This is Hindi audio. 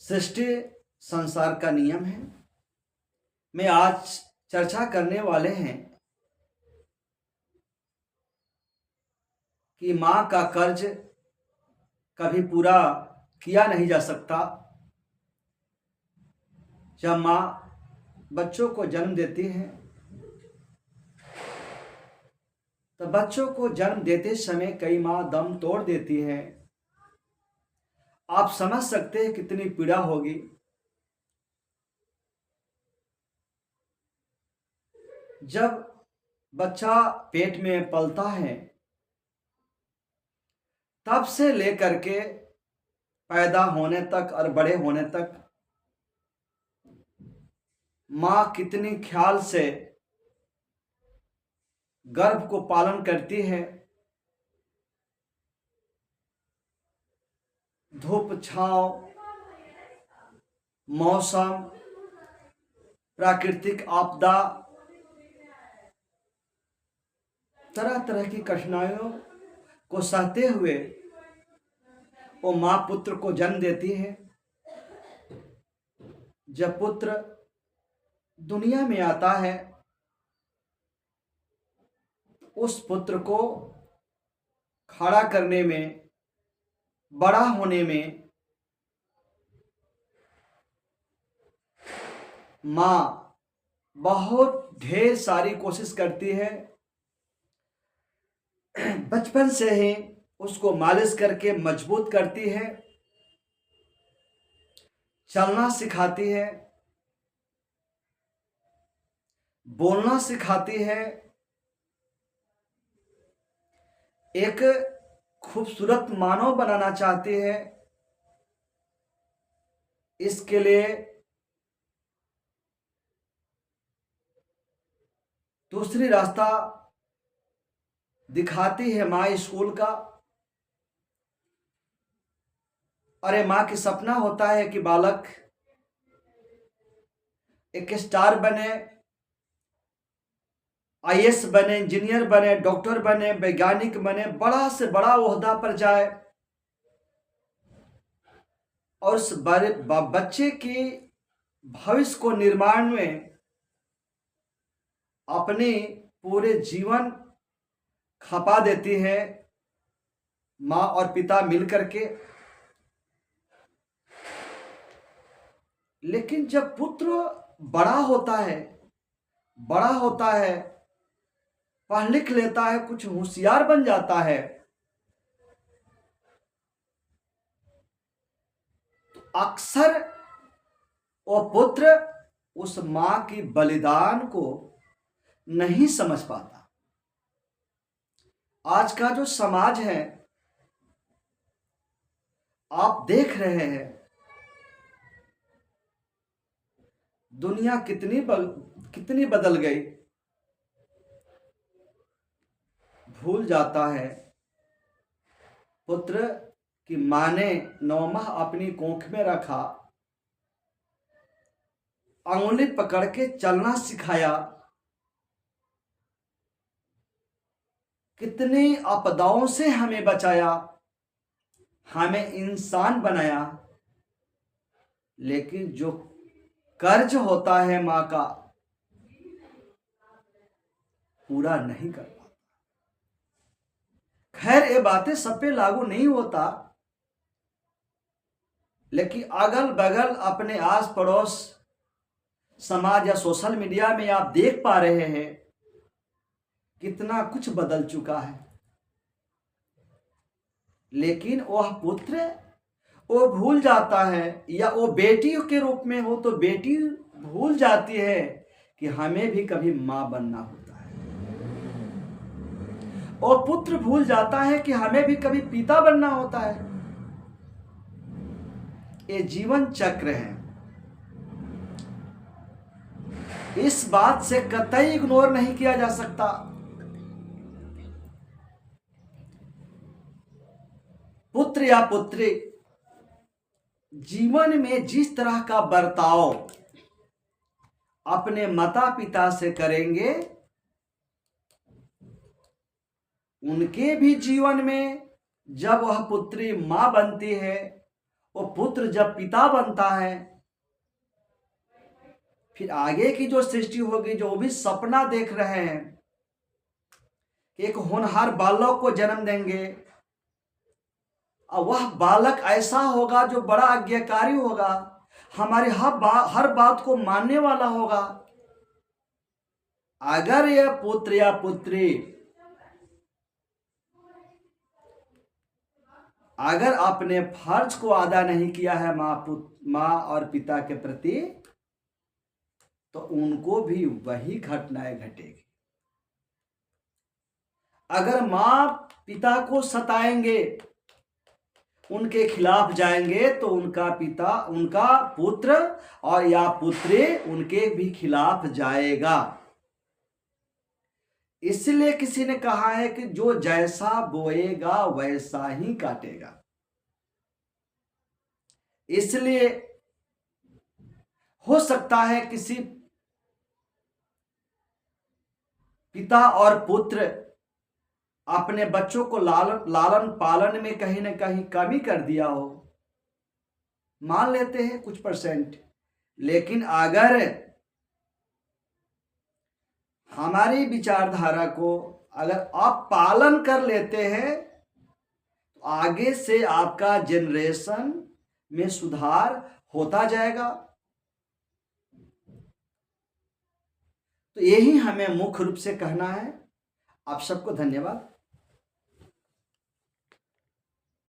सृष्टि संसार का नियम है। मैं आज चर्चा करने वाले हैं कि माँ का कर्ज कभी पूरा किया नहीं जा सकता। जब माँ बच्चों को जन्म देती है तो बच्चों को जन्म देते समय कई माँ दम तोड़ देती है। आप समझ सकते हैं कितनी पीड़ा होगी। जब बच्चा पेट में पलता है तब से लेकर के पैदा होने तक और बड़े होने तक माँ कितनी ख्याल से गर्भ को पालन करती है। धूप छांव, मौसम, प्राकृतिक आपदा, तरह तरह की कठिनाइयों को सहते हुए वो माँ पुत्र को जन्म देती है। जब पुत्र दुनिया में आता है उस पुत्र को खड़ा करने में, बड़ा होने में माँ बहुत ढेर सारी कोशिश करती है। बचपन से ही उसको मालिश करके मजबूत करती है, चलना सिखाती है, बोलना सिखाती है, एक खूबसूरत मानव बनाना चाहती है। इसके लिए दूसरी रास्ता दिखाती है माँ स्कूल का। अरे माँ की सपना होता है कि बालक एक स्टार बने, आईएएस बने, इंजीनियर बने, डॉक्टर बने, वैज्ञानिक बने, बड़ा से बड़ा ओहदा पर जाए और उस बच्चे की भविष्य को निर्माण में अपने पूरे जीवन खपा देती है माँ और पिता मिलकर के। लेकिन जब पुत्र बड़ा होता है, पढ़ लिख लेता है, कुछ होशियार बन जाता है, तो अक्सर वो पुत्र उस मां की बलिदान को नहीं समझ पाता। आज का जो समाज है आप देख रहे हैं, दुनिया कितनी बदल गई। भूल जाता है पुत्र कि मां ने 9 माह अपनी कोख में रखा, अंगुली पकड़ के चलना सिखाया, कितनी आपदाओं से हमें बचाया, हमें इंसान बनाया। लेकिन जो कर्ज होता है मां का पूरा नहीं कर पाता। खैर ये बातें सब पे लागू नहीं होता, लेकिन अगल बगल अपने आस पड़ोस समाज या सोशल मीडिया में आप देख पा रहे हैं कितना कुछ बदल चुका है। लेकिन वह पुत्र वो भूल जाता है, या वो बेटी के रूप में हो तो बेटी भूल जाती है कि हमें भी कभी मां बनना होता है, और पुत्र भूल जाता है कि हमें भी कभी पिता बनना होता है। ये जीवन चक्र है, इस बात से कतई इग्नोर नहीं किया जा सकता। पुत्र या पुत्री जीवन में जिस तरह का बर्ताव अपने माता पिता से करेंगे, उनके भी जीवन में जब वह पुत्री मां बनती है वो पुत्र जब पिता बनता है, फिर आगे की जो सृष्टि होगी, जो भी सपना देख रहे हैं कि एक होनहार बालक को जन्म देंगे, और वह बालक ऐसा होगा जो बड़ा आज्ञाकारी होगा, हमारी हर बात को मानने वाला होगा। अगर यह पुत्र या पुत्री अगर अपने फर्ज को अदा नहीं किया है माँ और पिता के प्रति, तो उनको भी वही घटनाएं घटेगी। अगर माँ पिता को सताएंगे, उनके खिलाफ जाएंगे, तो उनका पुत्र और या पुत्री उनके भी खिलाफ जाएगा। इसलिए किसी ने कहा है कि जो जैसा बोएगा वैसा ही काटेगा। इसलिए हो सकता है किसी पिता और पुत्र अपने बच्चों को लालन पालन में कहीं ना कहीं कमी कर दिया हो, मान लेते हैं कुछ परसेंट। लेकिन अगर हमारी विचारधारा को अगर आप पालन कर लेते हैं, तो आगे से आपका जनरेशन में सुधार होता जाएगा। तो यही हमें मुख्य रूप से कहना है। आप सबको धन्यवाद।